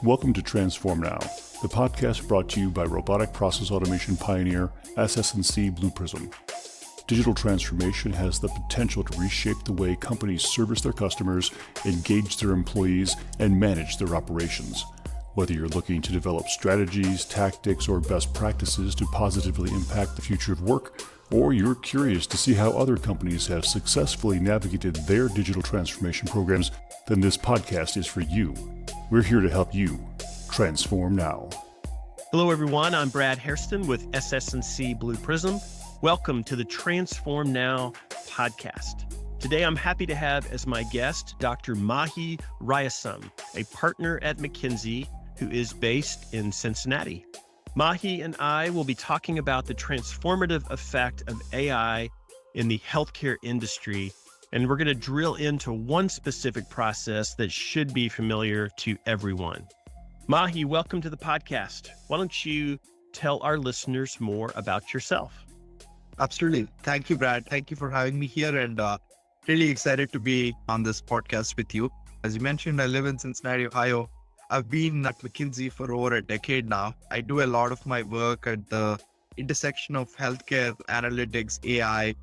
Welcome to Transform Now, the podcast brought to you by robotic process automation pioneer SS&C Blue Prism. Digital transformation has the potential to reshape the way companies service their customers, engage their employees, and manage their operations. Whether you're looking to develop strategies, tactics, or best practices to positively impact the future of work, or you're curious to see how other companies have successfully navigated their digital transformation programs, then this podcast is for you. We're here to help you transform now. Hello, everyone. I'm Brad Hairston with SS&C Blue Prism. Welcome to the Transform Now podcast. Today, I'm happy to have as my guest Dr. Mahi Rayasam, a partner at McKinsey who is based in Cincinnati. Mahi and I will be talking about the transformative effect of AI in the healthcare industry, and we're going to drill into one specific process that should be familiar to everyone. Mahi, welcome to the podcast. Why don't you tell our listeners more about yourself? Absolutely. Thank you, Brad. Thank you for having me here, and really excited to be on this podcast with you. As you mentioned, I live in Cincinnati, Ohio. I've been at McKinsey for over a decade now. I do a lot of my work at the intersection of healthcare, analytics, AI,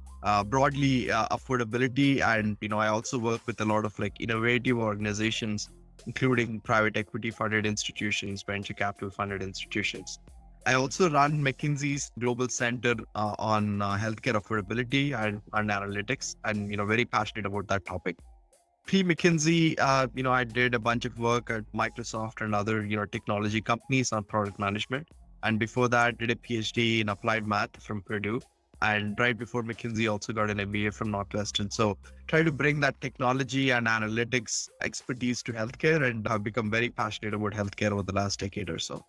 broadly affordability. And, I also work with a lot of innovative organizations, including private equity funded institutions, venture capital funded institutions. I also run McKinsey's Global Center on healthcare affordability and analytics, and very passionate about that topic. Pre-McKinsey, I did a bunch of work at Microsoft and other technology companies on product management, and before that, did a PhD in applied math from Purdue, and right before McKinsey, also got an MBA from Northwestern. So, try to bring that technology and analytics expertise to healthcare, and have become very passionate about healthcare over the last decade or so.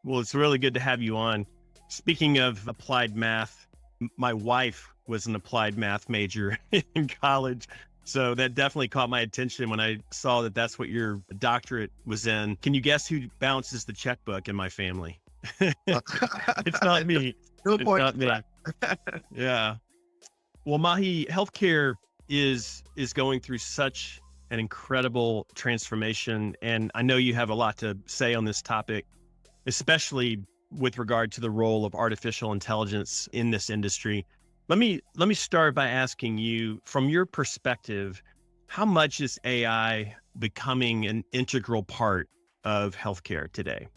Well, it's really good to have you on. Speaking of applied math, my wife was an applied math major in college. So that definitely caught my attention when I saw that that's what your doctorate was in. Can you guess who balances the checkbook in my family? It's not me. No it's point. Not me. Yeah. Well, Mahi, healthcare is going through such an incredible transformation. And I know you have a lot to say on this topic, especially with regard to the role of artificial intelligence in this industry. Let me start by asking you, from your perspective, how much is AI becoming an integral part of healthcare today?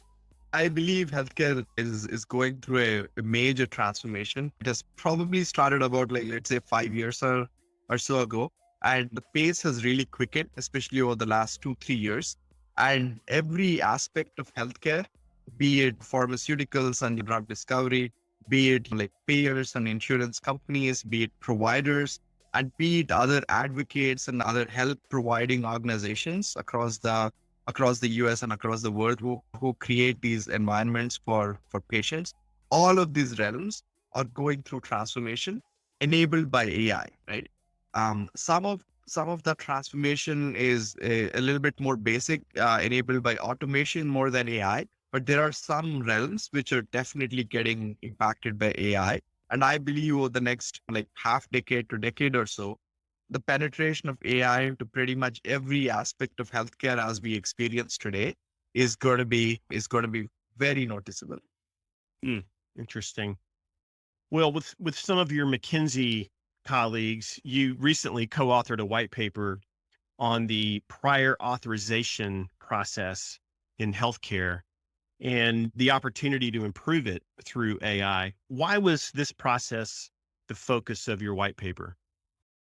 I believe healthcare is going through a major transformation. It has probably started about let's say 5 years or so ago. And the pace has really quickened, especially over the last 2-3 years. And every aspect of healthcare, be it pharmaceuticals and drug discovery, be it payers and insurance companies, be it providers, and be it other advocates and other health providing organizations across the US and across the world who create these environments for patients. All of these realms are going through transformation enabled by AI, right? Some of that transformation is a little bit more basic, enabled by automation more than AI. But there are some realms which are definitely getting impacted by AI. And I believe over the next half decade to decade or so, the penetration of AI into pretty much every aspect of healthcare as we experience today is going to be very noticeable. Interesting. Well, with some of your McKinsey colleagues, you recently co-authored a white paper on the prior authorization process in healthcare and the opportunity to improve it through AI. Why was this process the focus of your white paper?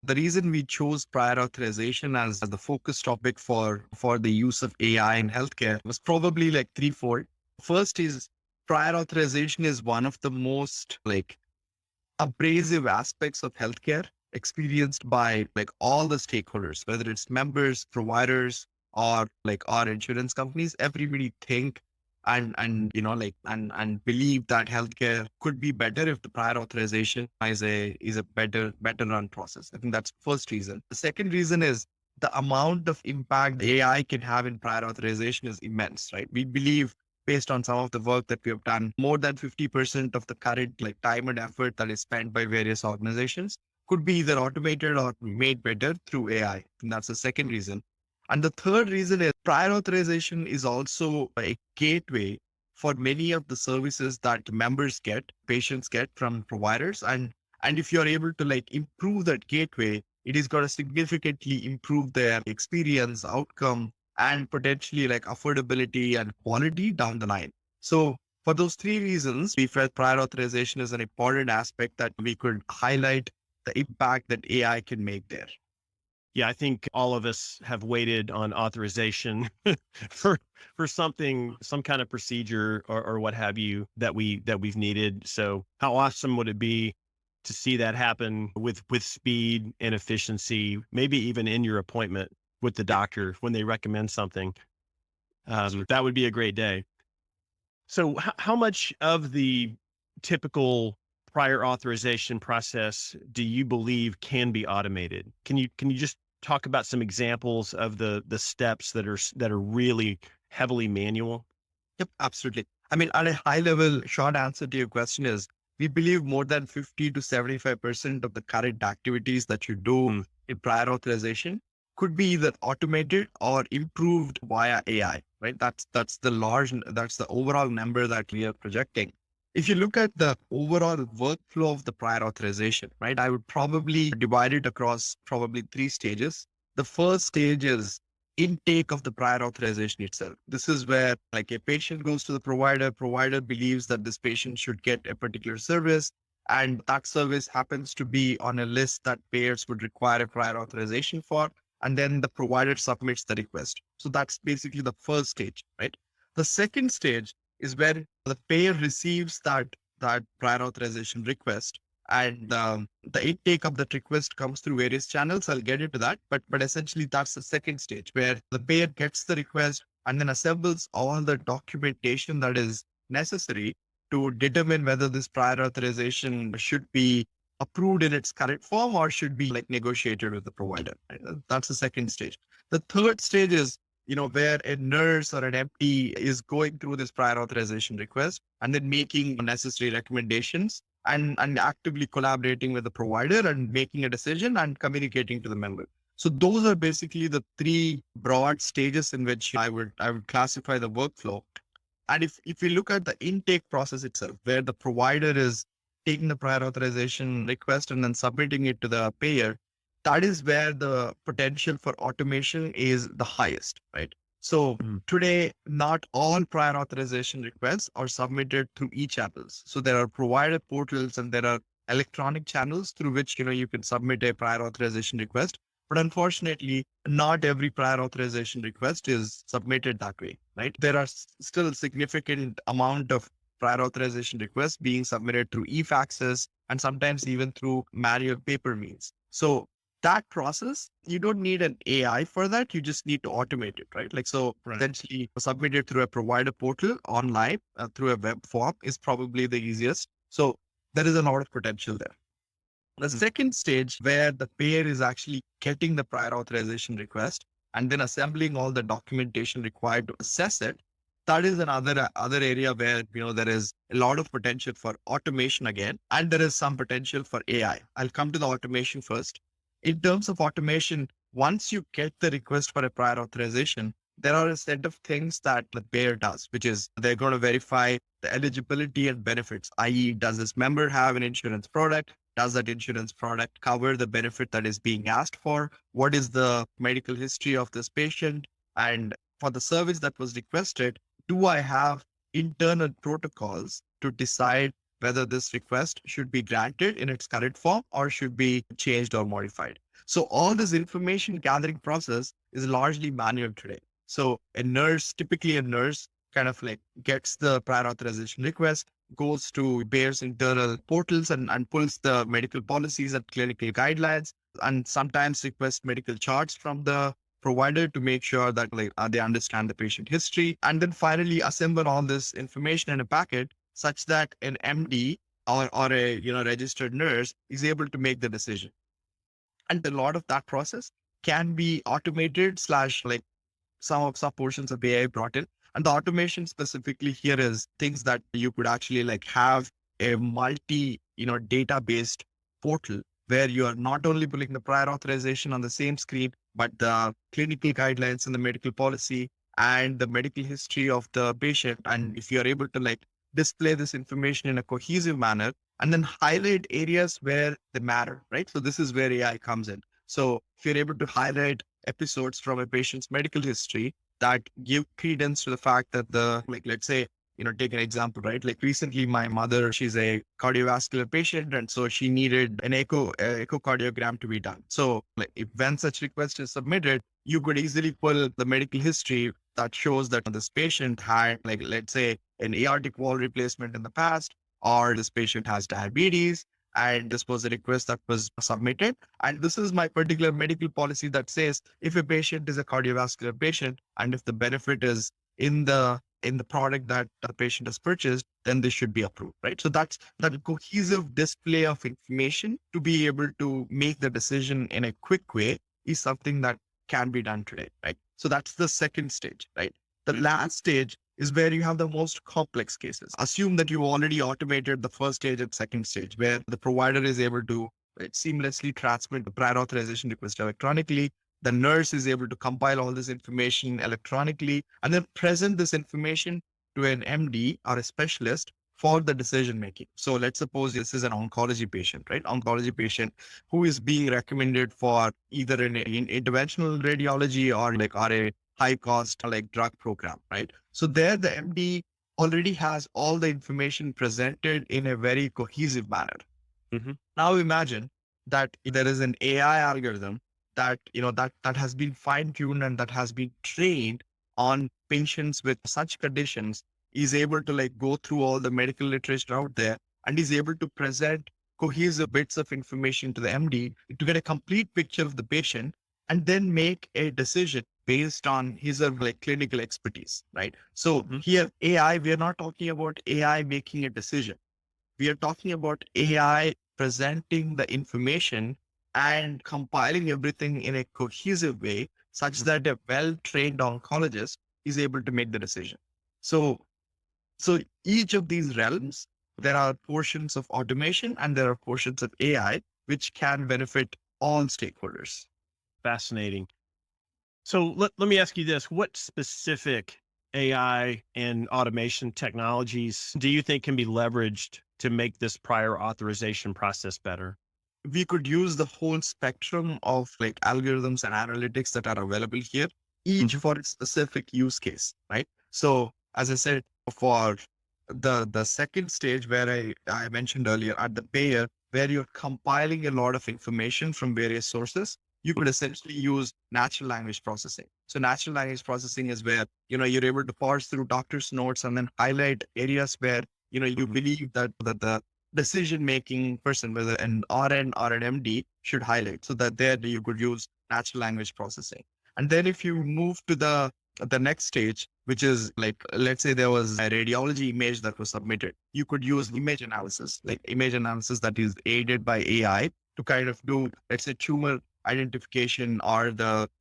The reason we chose prior authorization as the focus topic for the use of AI in healthcare was probably threefold. First is prior authorization is one of the most abrasive aspects of healthcare experienced by all the stakeholders, whether it's members, providers, or our insurance companies. Everybody think and believe that healthcare could be better if the prior authorization is a better run process. I think that's the first reason. The second reason is the amount of impact AI can have in prior authorization is immense, right? We believe, based on some of the work that we have done, more than 50% of the current time and effort that is spent by various organizations could be either automated or made better through AI. And that's the second reason. And the third reason is prior authorization is also a gateway for many of the services that members get, patients get from providers. And if you're able to like improve that gateway, it is going to significantly improve their experience, outcome, and potentially like affordability and quality down the line. So for those three reasons, we felt prior authorization is an important aspect that we could highlight the impact that AI can make there. Yeah, I think all of us have waited on authorization for something, some kind of procedure or what have you that we've needed. So how awesome would it be to see that happen with speed and efficiency, maybe even in your appointment with the doctor when they recommend something. That would be a great day. So how much of the typical prior authorization process do you believe can be automated? Can you just talk about some examples of the steps that are really heavily manual? Yep, absolutely. I mean, at a high level, short answer to your question is we believe more than 50 to 75% of the current activities that you do Mm. in prior authorization could be either automated or improved via AI, right? That's the overall number that we are projecting. If you look at the overall workflow of the prior authorization, right, I would probably divide it across probably three stages. The first stage is intake of the prior authorization itself. This is where like a patient goes to the provider believes that this patient should get a particular service, and that service happens to be on a list that payers would require a prior authorization for, and then the provider submits the request. So that's basically the first stage, right? The second stage is where the payer receives that prior authorization request, and the intake of that request comes through various channels. I'll get into that, but essentially that's the second stage where the payer gets the request and then assembles all the documentation that is necessary to determine whether this prior authorization should be approved in its current form or should be like negotiated with the provider. Right? That's the second stage. The third stage is where a nurse or an MD is going through this prior authorization request and then making necessary recommendations and actively collaborating with the provider and making a decision and communicating to the member. So those are basically the three broad stages in which I would classify the workflow. And if we look at the intake process itself, where the provider is taking the prior authorization request and then submitting it to the payer, that is where the potential for automation is the highest, right? So today, not all prior authorization requests are submitted through e-channels. So there are provider portals and there are electronic channels through which you can submit a prior authorization request. But unfortunately, not every prior authorization request is submitted that way, right? There are still a significant amount of prior authorization requests being submitted through e-faxes and sometimes even through manual paper means. So that process, you don't need an AI for that. You just need to automate it, right? Like, so Right. essentially submit it through a provider portal online through a web form is probably the easiest. So there is a lot of potential there. The second stage where the payer is actually getting the prior authorization request and then assembling all the documentation required to assess it. That is another other area where there is a lot of potential for automation again, and there is some potential for AI. I'll come to the automation first. In terms of automation, once you get the request for a prior authorization, there are a set of things that the payer does, which is they're going to verify the eligibility and benefits, i.e., does this member have an insurance product? Does that insurance product cover the benefit that is being asked for? What is the medical history of this patient? And for the service that was requested, do I have internal protocols to decide whether this request should be granted in its current form or should be changed or modified? So all this information gathering process is largely manual today. So typically a nurse kind of like gets the prior authorization request, goes to Bayer's internal portals and pulls the medical policies and clinical guidelines, and sometimes requests medical charts from the provider to make sure that they understand the patient history, and then finally assemble all this information in a packet such that an MD or a registered nurse is able to make the decision. And a lot of that process can be automated slash like some portions of AI brought in. And the automation specifically here is things that you could actually like have a multi, data-based portal where you are not only pulling the prior authorization on the same screen, but the clinical guidelines and the medical policy and the medical history of the patient. And if you are able to display this information in a cohesive manner and then highlight areas where they matter, right? So this is where AI comes in. So if you're able to highlight episodes from a patient's medical history that give credence to the fact that let's say, take an example, right? Like recently, my mother, she's a cardiovascular patient, and so she needed an echocardiogram to be done. So, if when such request is submitted, you could easily pull the medical history that shows that this patient had, let's say, an aortic wall replacement in the past, or this patient has diabetes, and this was a request that was submitted. And this is my particular medical policy that says if a patient is a cardiovascular patient and if the benefit is in the product that the patient has purchased, then this should be approved, right? So that's that cohesive display of information to be able to make the decision in a quick way is something that can be done today, right? So that's the second stage, right? The last stage is where you have the most complex cases. Assume that you already automated the first stage and second stage, where the provider is able to seamlessly transmit the prior authorization request electronically. The nurse is able to compile all this information electronically and then present this information to an MD or a specialist for the decision making. So let's suppose this is an oncology patient, right? Oncology patient who is being recommended for either an interventional radiology or a high cost drug program, right? So there the MD already has all the information presented in a very cohesive manner. Mm-hmm. Now imagine that there is an AI algorithm that has been fine tuned and that has been trained on patients with such conditions, is able to go through all the medical literature out there and is able to present cohesive bits of information to the MD to get a complete picture of the patient and then make a decision based on his or clinical expertise, right? So here AI, we are not talking about AI making a decision. We are talking about AI presenting the information and compiling everything in a cohesive way such that a well-trained oncologist is able to make the decision. So each of these realms, there are portions of automation and there are portions of AI, which can benefit all stakeholders. Fascinating. So let me ask you this. What specific AI and automation technologies do you think can be leveraged to make this prior authorization process better? We could use the whole spectrum of algorithms and analytics that are available here, each for a specific use case, right? So as I said, for the second stage where I mentioned earlier at the payer, where you're compiling a lot of information from various sources, you could essentially use natural language processing. So natural language processing is where, you're able to parse through doctor's notes and then highlight areas where, you believe that the decision-making person, whether an RN or an MD, should highlight, so that there you could use natural language processing. And then if you move to the next stage, which is let's say there was a radiology image that was submitted, you could use image analysis that is aided by AI to kind of do, let's say, tumor identification or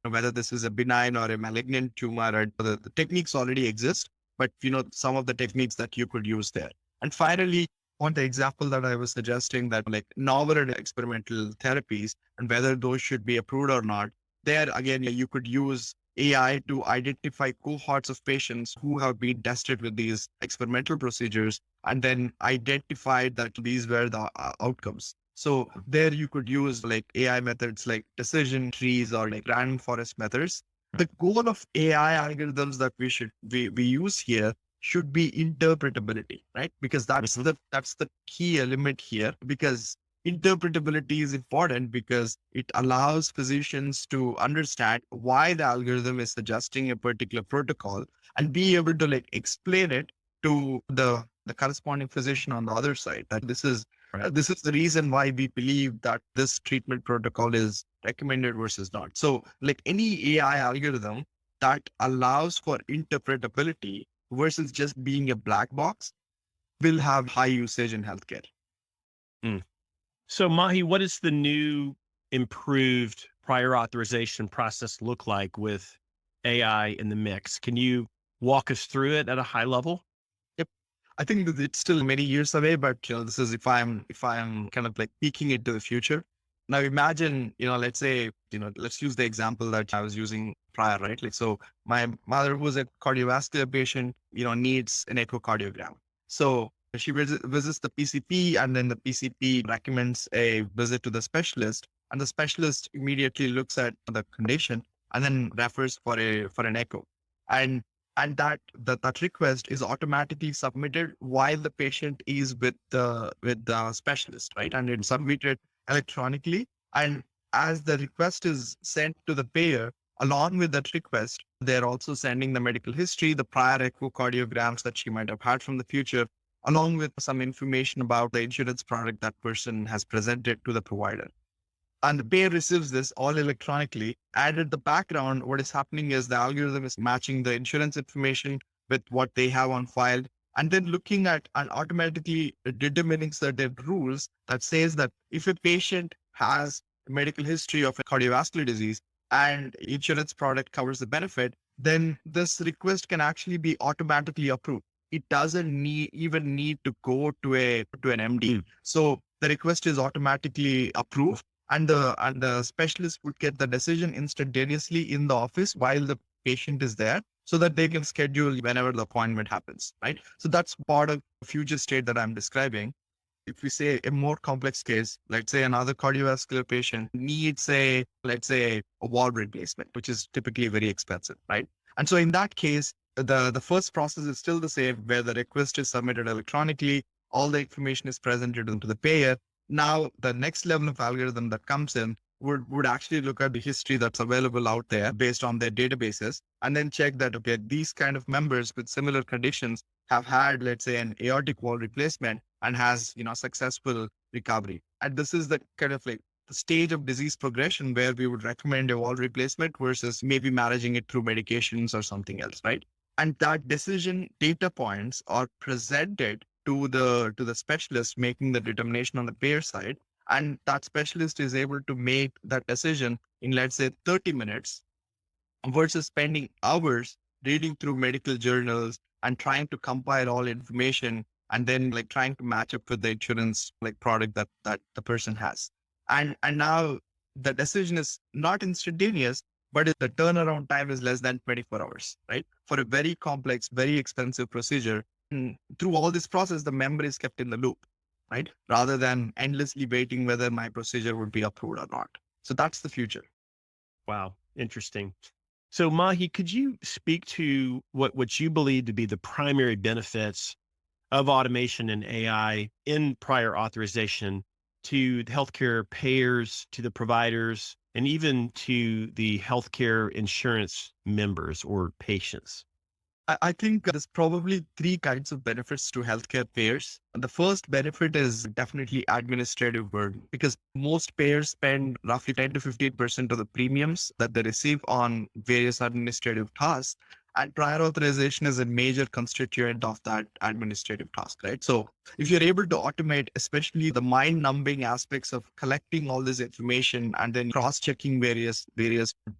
whether this is a benign or a malignant tumor, or the techniques already exist, but some of the techniques that you could use there. And finally, on the example that I was suggesting, that novel and experimental therapies and whether those should be approved or not, there again, you could use AI to identify cohorts of patients who have been tested with these experimental procedures and then identify that these were the outcomes. So there you could use AI methods like decision trees or random forest methods. The goal of AI algorithms that we use here should be interpretability, right? Because that's the key element here, because interpretability is important because it allows physicians to understand why the algorithm is suggesting a particular protocol and be able to explain it to the corresponding physician on the other side, that this is the reason why we believe that this treatment protocol is recommended versus not. So any AI algorithm that allows for interpretability versus just being a black box will have high usage in healthcare. So Mahi, what does the new improved prior authorization process look like with AI in the mix? Can you walk us through it at a high level? Yep. I think that it's still many years away, but this is if I'm kind of peeking into the future. Now imagine, let's say, let's use the example that I was using prior, right? Like, so my mother, who's a cardiovascular patient, needs an echocardiogram. So she visits the PCP, and then the PCP recommends a visit to the specialist, and the specialist immediately looks at the condition and then refers for an echo. And that request is automatically submitted while the patient is with the specialist, right? And it's submitted electronically. And as the request is sent to the payer, along with that request, they're also sending the medical history, the prior echocardiograms that she might have had from the future, along with some information about the insurance product that person has presented to the provider. And the payer receives this all electronically. And at the background, what is happening is the algorithm is matching the insurance information with what they have on file, and then looking at and automatically determining certain rules that says that if a patient has a medical history of a cardiovascular disease and insurance product covers the benefit, then this request can actually be automatically approved. It doesn't even need to go to an MD. So the request is automatically approved, and the specialist would get the decision instantaneously in the office while the patient is there, so that they can schedule whenever the appointment happens, right? So that's part of the future state that I'm describing. If we say a more complex case, let's say another cardiovascular patient needs let's say a valve replacement, which is typically very expensive, right? And so in that case, the first process is still the same, where the request is submitted electronically, all the information is presented into the payer. Now, the next level of algorithm that comes in would actually look at the history that's available out there based on their databases, and then check that, okay, these kind of members with similar conditions have had, let's say, an aortic wall replacement and has, successful recovery. And this is the kind of like the stage of disease progression where we would recommend a wall replacement versus maybe managing it through medications or something else, right? And that decision data points are presented to the specialist making the determination on the payer side. And that specialist is able to make that decision in, let's say, 30 minutes versus spending hours reading through medical journals and trying to compile all information, and then like trying to match up with the insurance like product that the person has. And now the decision is not instantaneous, but the turnaround time is less than 24 hours, right? For a very complex, very expensive procedure. And through all this process, the member is kept in the loop, right? Rather than endlessly waiting whether my procedure would be approved or not. So that's the future. Wow, interesting. So, Mahi, could you speak to what you believe to be the primary benefits of automation and AI in prior authorization to the healthcare payers, to the providers, and even to the healthcare insurance members or patients? I think there's probably three kinds of benefits to healthcare payers. The first benefit is definitely administrative burden, because most payers spend roughly 10 to 15% of the premiums that they receive on various administrative tasks. And prior authorization is a major constituent of that administrative task, right? So if you're able to automate, especially the mind numbing aspects of collecting all this information and then cross checking various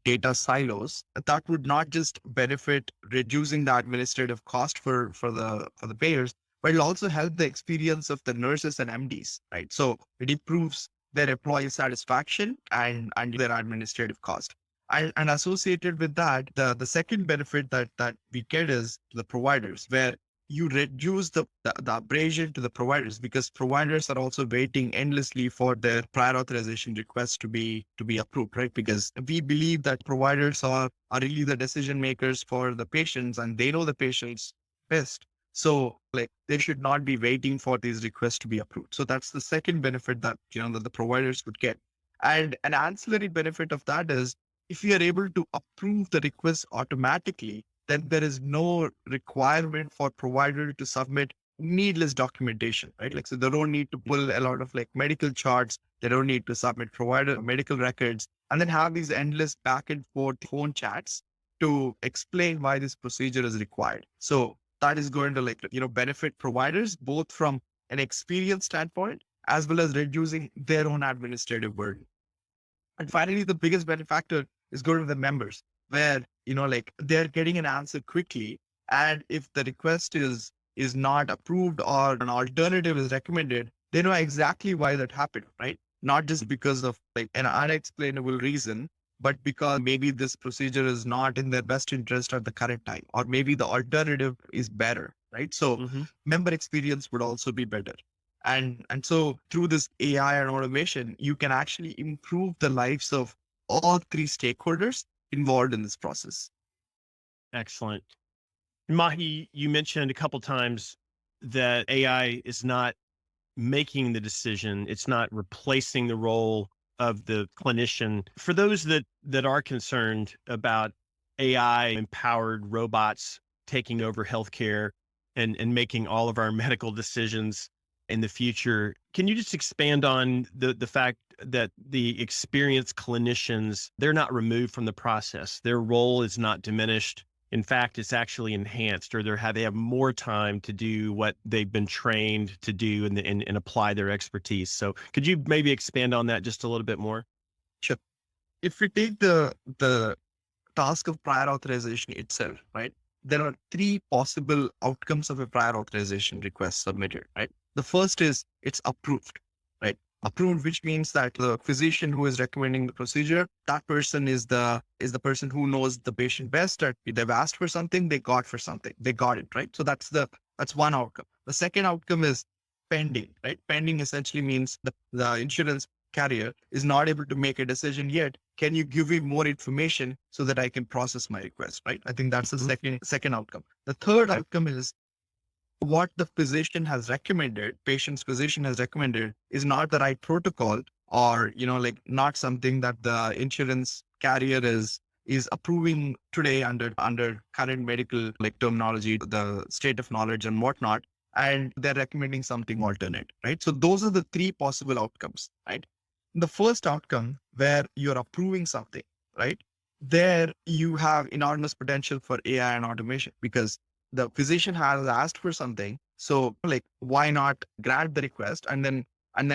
data silos, that would not just benefit reducing the administrative cost for the payers, but it'll also help the experience of the nurses and MDs, right? So it improves their employee satisfaction and their administrative cost. And associated with that, the second benefit that we get is to the providers, where you reduce the abrasion to the providers, because providers are also waiting endlessly for their prior authorization requests to be approved, right? Because we believe that providers are really the decision makers for the patients, and they know the patients best. So like they should not be waiting for these requests to be approved. So that's the second benefit that that the providers would get. And an ancillary benefit of that is, if you are able to approve the request automatically, then there is no requirement for provider to submit needless documentation, right? Like, so they don't need to pull a lot of like medical charts. They don't need to submit provider medical records and then have these endless back and forth phone chats to explain why this procedure is required. So that is going to benefit providers both from an experience standpoint as well as reducing their own administrative burden. And finally, the biggest benefactor is going to the members, where, they're getting an answer quickly. And if the request is not approved or an alternative is recommended, they know exactly why that happened, right? not just because of like an unexplainable reason, but because maybe this procedure is not in their best interest at the current time, or maybe the alternative is better, right? So Mm-hmm. member experience would also be better. And so through this AI and automation, you can actually improve the lives of all three stakeholders involved in this process. Excellent. Mahi, you mentioned a couple times that AI is not making the decision. It's not replacing the role of the clinician. For those that are concerned about AI empowered robots taking over healthcare and making all of our medical decisions in the future, can you just expand on the fact that the experienced clinicians, they're not removed from the process. Their role is not diminished. In fact, it's actually enhanced, or they have more time to do what they've been trained to do and apply their expertise. So could you maybe expand on that just a little bit more? Sure. If we take the task of prior authorization itself, right? There are three possible outcomes of a prior authorization request submitted, right? The first is it's approved, right? Approved, which means that the physician who is recommending the procedure, that person is the person who knows the patient best. That they've asked for something, they got it, right? So that's one outcome. The second outcome is pending, right? Pending essentially means the insurance carrier is not able to make a decision yet. Can you give me more information so that I can process my request, right? I think that's the second outcome. The third outcome is what the physician has recommended, patient's physician has recommended, is not the right protocol, or like not something that the insurance carrier is approving today under current medical like terminology, the state of knowledge and whatnot, and they're recommending something alternate, right? So those are the three possible outcomes, right? The first outcome where you're approving something, right? There you have enormous potential for AI and automation because the physician has asked for something. So like, why not grant the request and then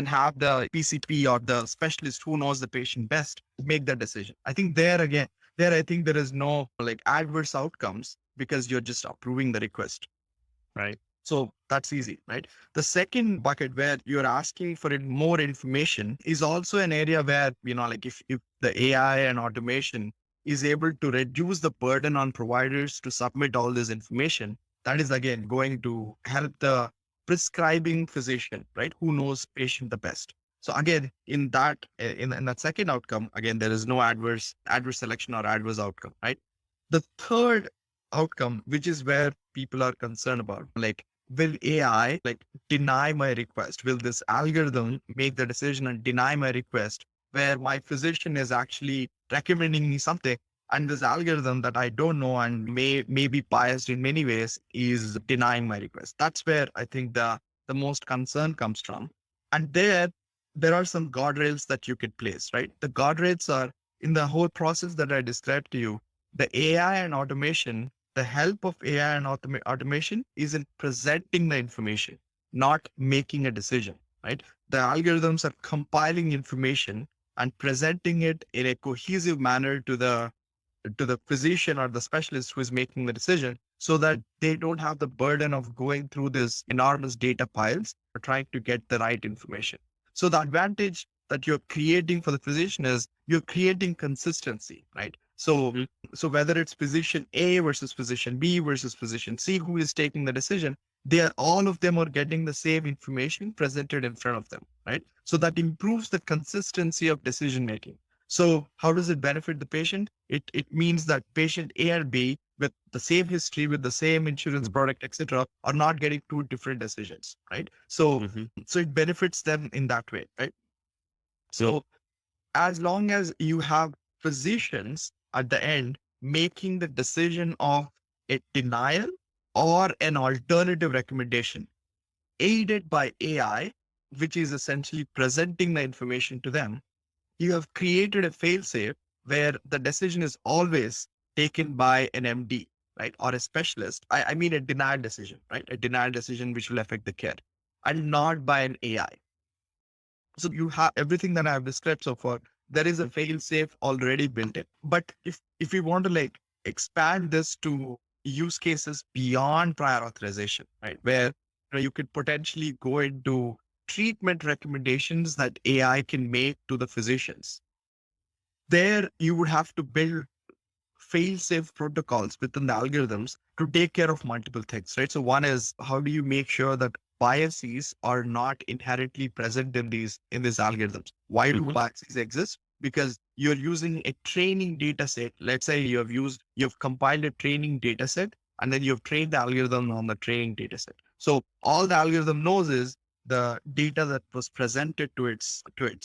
have the PCP or the specialist who knows the patient best make that decision. I think I think there is no like adverse outcomes because you're just approving the request. Right. So that's easy, right? The second bucket where you're asking for more information is also an area where, like if the AI and automation is able to reduce the burden on providers to submit all this information, that is again going to help the prescribing physician, right? Who knows patient the best. So again, in that second outcome, again, there is no adverse selection or adverse outcome, right? The third outcome, which is where people are concerned about, like, will AI like deny my request? Will this algorithm make the decision and deny my request where my physician is actually recommending me something and this algorithm that I don't know and may be biased in many ways is denying my request? That's where I think the most concern comes from. And there are some guardrails that you could place, right? The guardrails are in the whole process that I described to you. The AI and automation, the help of AI and automation is in presenting the information, not making a decision, right? The algorithms are compiling information and presenting it in a cohesive manner to the physician or the specialist who is making the decision so that they don't have the burden of going through this enormous data piles or trying to get the right information. So the advantage that you're creating for the physician is you're creating consistency, right? So whether it's physician A versus physician B versus physician C who is taking the decision, all of them are getting the same information presented in front of them, right? So that improves the consistency of decision making. So how does it benefit the patient? It means that patient A and B with the same history, with the same insurance product, etc., are not getting two different decisions, right? So so it benefits them in that way, right? So as long as you have physicians at the end making the decision of a denial or an alternative recommendation aided by AI, which is essentially presenting the information to them, you have created a failsafe where the decision is always taken by an MD, right? Or a specialist. I mean a denied decision, right? A denied decision which will affect the care and not by an AI. So you have everything that I have described so far. There is a fail safe already built in. But if we want to like expand this to use cases beyond prior authorization, right, where you could potentially go into treatment recommendations that AI can make to the physicians. There, you would have to build fail-safe protocols within the algorithms to take care of multiple things, right? So one is, how do you make sure that biases are not inherently present in these algorithms? Why do Hmm. biases exist? Because you're using a training data set. Let's say you've compiled a training data set, and then you've trained the algorithm on the training data set. So all the algorithm knows is the data that was presented to it.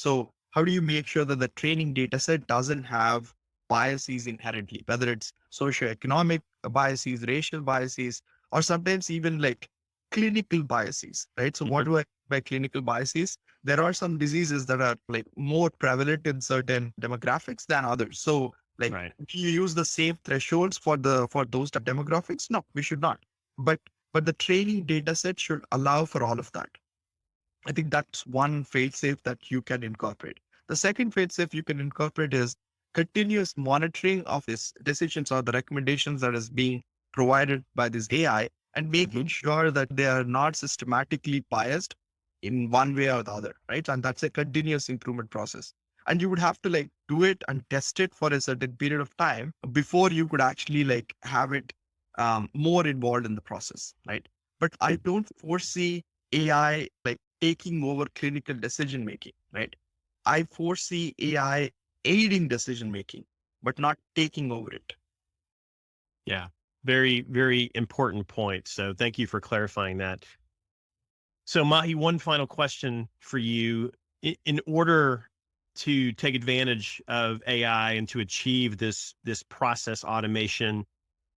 So how do you make sure that the training data set doesn't have biases inherently, whether it's socioeconomic biases, racial biases, or sometimes even like clinical biases, right? So what Hmm. do I mean by clinical biases? There are some diseases that are like more prevalent in certain demographics than others. So like, Right. do you use the same thresholds for those demographics? No, we should not. But but the training data set should allow for all of that. I think that's one fail-safe that you can incorporate. The second fail-safe you can incorporate is continuous monitoring of these decisions or the recommendations that is being provided by this AI, and making Hmm. sure that they are not systematically biased in one way or the other, right? And that's a continuous improvement process. And you would have to like do it and test it for a certain period of time before you could actually like have it more involved in the process, right? But I don't foresee AI like taking over clinical decision making, right? I foresee AI aiding decision making, but not taking over it. Yeah. Very, very important point. So thank you for clarifying that. So, Mahi, one final question for you. In order to take advantage of AI and to achieve this process automation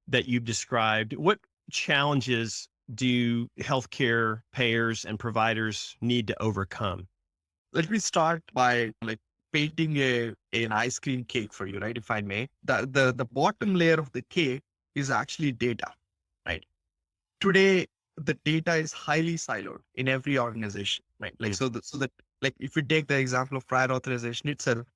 that you've described, what challenges do healthcare payers and providers need to overcome? Let me start by like painting an ice cream cake for you, right? If I may. The bottom layer of the cake is actually data, right? Today the data is highly siloed in every organization, right? Like Mm. so that like if you take the example of prior authorization itself,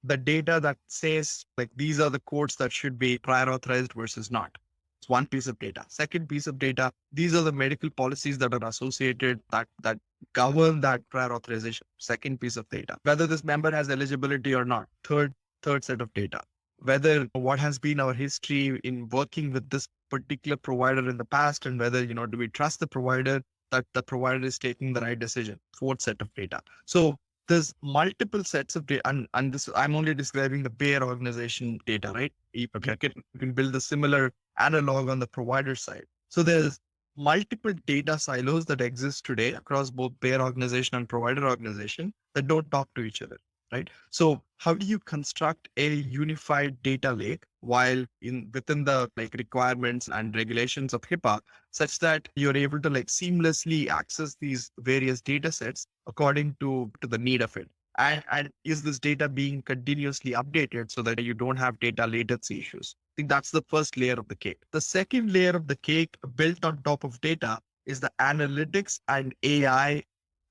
the data that says like these are the codes that should be prior authorized versus not. It's one piece of data. Second piece of data, these are the medical policies that are associated that govern that prior authorization. Second piece of data. Whether this member has eligibility or not. Third set of data. Whether what has been our history in working with this particular provider in the past, and whether do we trust the provider, that the provider is taking the right decision. Fourth set of data. So there's multiple sets of data, and this I'm only describing the payer organization data, right? Okay. You can build a similar analog on the provider side. So there's multiple data silos that exist today across both payer organization and provider organization that don't talk to each other, right? So how do you construct a unified data lake while in within the like requirements and regulations of HIPAA, such that you're able to like seamlessly access these various data sets according to the need of it? And is this data being continuously updated so that you don't have data latency issues? I think that's the first layer of the cake. The second layer of the cake built on top of data is the analytics and AI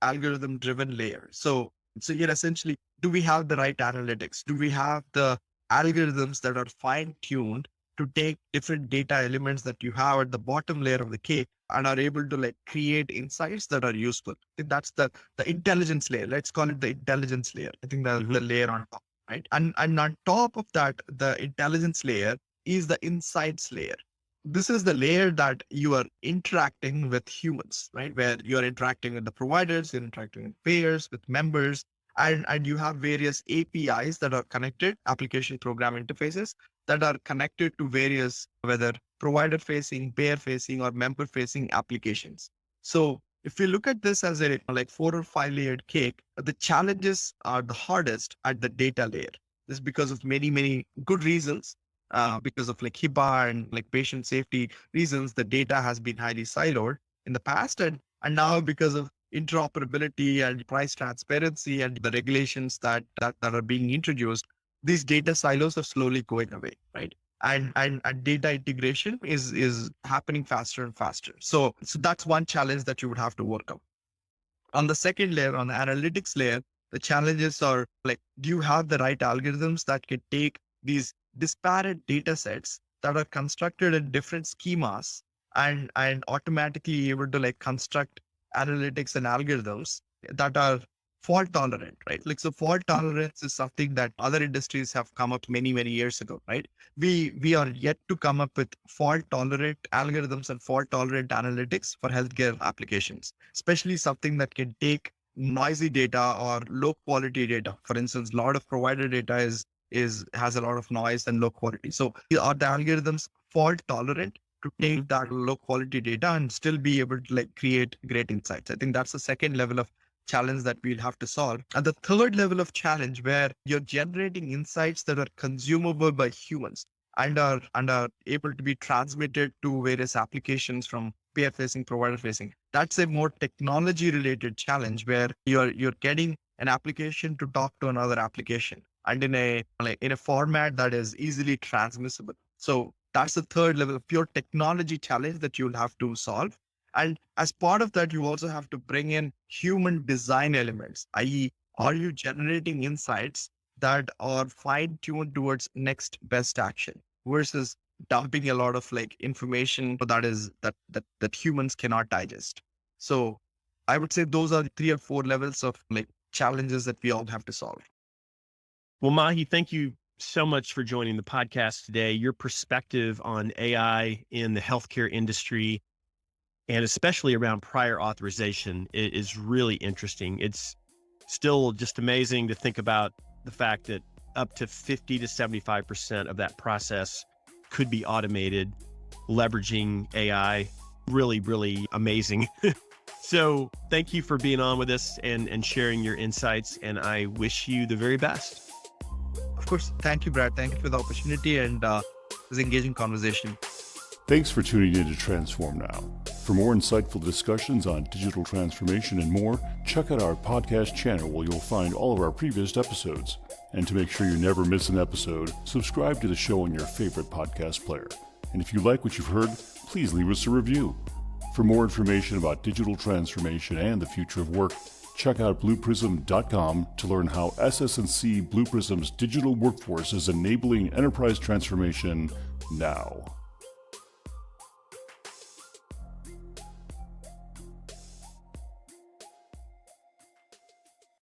algorithm driven layer. So you're essentially, do we have the right analytics? Do we have the algorithms that are fine tuned to take different data elements that you have at the bottom layer of the cake and are able to like create insights that are useful? I think that's the intelligence layer. Let's call it the intelligence layer. I think the Hmm. layer on top, right? And on top of that, the intelligence layer is the insights layer. This is the layer that you are interacting with humans, right? Where you're interacting with the providers, you're interacting with payers, with members, and you have various APIs that are connected, application program interfaces that are connected to various, whether provider facing, payer facing, or member facing applications. So if you look at this as a like 4 or 5 layered cake, the challenges are the hardest at the data layer. This is because of many good reasons. Because of like HIPAA and like patient safety reasons, the data has been highly siloed in the past, and now because of interoperability and price transparency and the regulations that are being introduced, these data silos are slowly going away, right? And data integration is happening faster and faster. So that's one challenge that you would have to work on the second layer, on the analytics layer. The challenges are like, do you have the right algorithms that can take these disparate data sets that are constructed in different schemas and automatically able to like construct analytics and algorithms that are fault tolerant, right? Like, so fault tolerance is something that other industries have come up many, many years ago, right? We are yet to come up with fault tolerant algorithms and fault tolerant analytics for healthcare applications, especially something that can take noisy data or low quality data. For instance, a lot of provider data has a lot of noise and low quality. So are the algorithms fault tolerant to take that low quality data and still be able to like create great insights? I think that's the second level of challenge that we'll have to solve. And the third level of challenge where you're generating insights that are consumable by humans and are able to be transmitted to various applications from peer facing, provider facing. That's a more technology related challenge where you're getting an application to talk to another application and in a format that is easily transmissible. So that's the third level of pure technology challenge that you'll have to solve. And as part of that, you also have to bring in human design elements, i.e., are you generating insights that are fine tuned towards next best action versus dumping a lot of like information that humans cannot digest. So I would say those are the 3 or 4 levels of like challenges that we all have to solve. Well, Mahi, thank you so much for joining the podcast today. Your perspective on AI in the healthcare industry, and especially around prior authorization, is really interesting. It's still just amazing to think about the fact that up to 50 to 75% of that process could be automated, leveraging AI. Really, really amazing. So thank you for being on with us and sharing your insights, and I wish you the very best. Of course. Thank you, Brad. Thank you for the opportunity and this engaging conversation. Thanks for tuning in to Transform Now. For more insightful discussions on digital transformation and more, check out our podcast channel where you'll find all of our previous episodes. And to make sure you never miss an episode, subscribe to the show on your favorite podcast player. And if you like what you've heard, please leave us a review. For more information about digital transformation and the future of work, check out blueprism.com to learn how SS&C Blue Prism's digital workforce is enabling enterprise transformation now.